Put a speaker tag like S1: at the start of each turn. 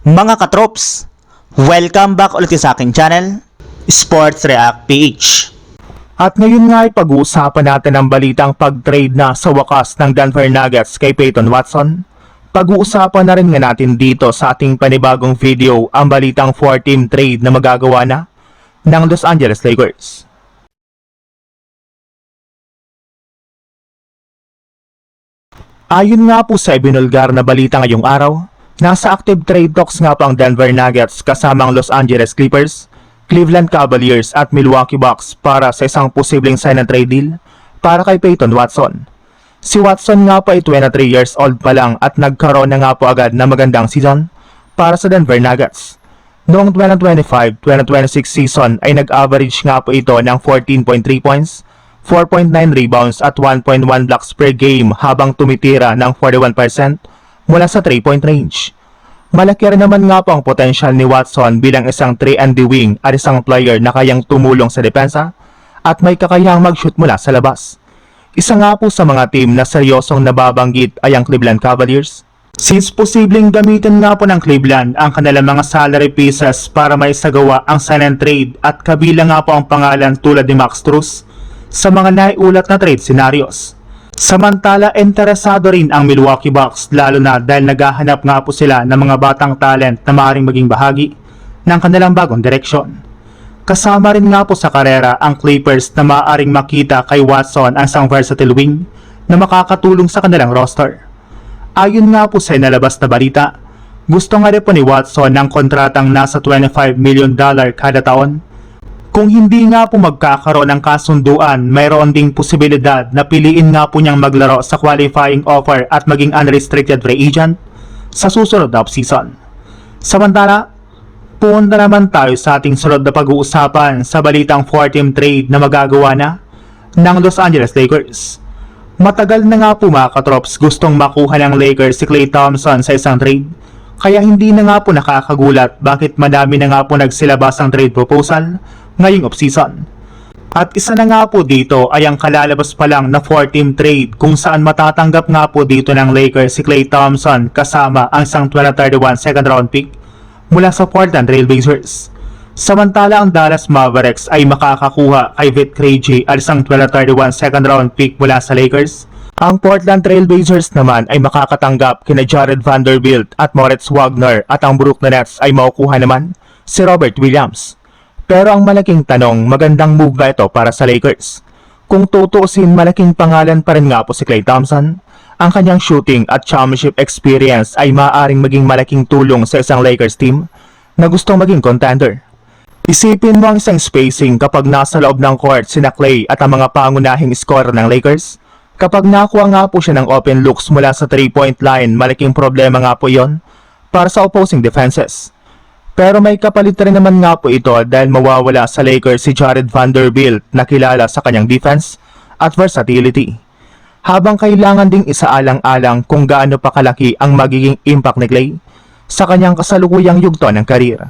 S1: Mga katrops, welcome back ulit sa aking channel, Sports React PH.
S2: At ngayon nga ay pag-uusapan natin ang balitang pag-trade na sa wakas ng Denver Nuggets kay Peyton Watson. Pag-uusapan na rin nga natin dito sa ating panibagong video ang balitang 4-team trade na magagawa na ng Los Angeles Lakers. Ayon nga po sa ibinulgar na balita ngayong araw, nasa active trade talks nga po ang Denver Nuggets kasamang Los Angeles Clippers, Cleveland Cavaliers at Milwaukee Bucks para sa isang posibleng sign and trade deal para kay Peyton Watson. Si Watson nga po ay 23 years old pa lang at nagkaroon na nga po agad na magandang season para sa Denver Nuggets. Noong 2025-2026 season ay nag-average nga po ito ng 14.3 points, 4.9 rebounds at 1.1 blocks per game habang tumitira ng 41% mula sa 3-point range. Malaki rin naman nga po ang potensyal ni Watson bilang isang 3-and-D wing at isang player na kayang tumulong sa depensa at may kakayahang mag-shoot mula sa labas. Isa nga po sa mga team na seryosong nababanggit ay ang Cleveland Cavaliers. Since posibleng gamitin nga po ng Cleveland ang kanilang mga salary pieces para may sagawa ang sign and trade at kabilang nga po ang pangalan tulad ni Max Strus sa mga naiulat na trade scenarios. Samantala, interesado rin ang Milwaukee Bucks lalo na dahil naghahanap nga po sila ng mga batang talent na maaaring maging bahagi ng kanilang bagong direksyon. Kasama rin nga po sa karera ang Clippers na maaaring makita kay Watson ang isang versatile wing na makakatulong sa kanilang roster. Ayon nga po sa inalabas na balita, gusto nga rin po ni Watson ng kontratang nasa $25 million kada taon. Kung hindi nga po magkakaroon ng kasunduan, mayroon ding posibilidad na piliin nga po niyang maglaro sa qualifying offer at maging unrestricted free agent sa susunod na offseason. Samantala, punta naman tayo sa ating sunod na pag-uusapan sa balitang 4-team trade na magagawa na ng Los Angeles Lakers. Matagal na nga po mga katrops gustong makuha ng Lakers si Klay Thompson sa isang trade, kaya hindi na nga po nakakagulat bakit madami na nga po nagsilabas ang trade proposal ngayong offseason. At isa na nga po dito ay ang kalalabas pa lang na 4-team trade kung saan matatanggap nga po dito ng Lakers si Klay Thompson kasama ang isang 2031 second round pick mula sa Portland Trail Blazers. Samantala ang Dallas Mavericks ay makakakuha kay Vit Krejci at isang 2031 second round pick mula sa Lakers. Ang Portland Trail Blazers naman ay makakatanggap kina Jared Vanderbilt at Moritz Wagner at ang Brooklyn Nets ay makukuha naman si Robert Williams. Pero ang malaking tanong, magandang move ba ito para sa Lakers? Kung tutuusin, malaking pangalan pa rin nga po si Klay Thompson. Ang kanyang shooting at championship experience ay maaaring maging malaking tulong sa isang Lakers team na gustong maging contender. Isipin mo ang isang spacing kapag nasa loob ng court sina Klay at ang mga pangunahing scorer ng Lakers. Kapag nakuha nga po siya ng open looks mula sa 3-point line, malaking problema nga po yon para sa opposing defenses. Pero may kapalit rin naman nga po ito dahil mawawala sa Lakers si Jared Vanderbilt na kilala sa kanyang defense at versatility. Habang kailangan ding isaalang-alang kung gaano pa kalaki ang magiging impact ni Klay sa kanyang kasalukuyang yugto ng karir.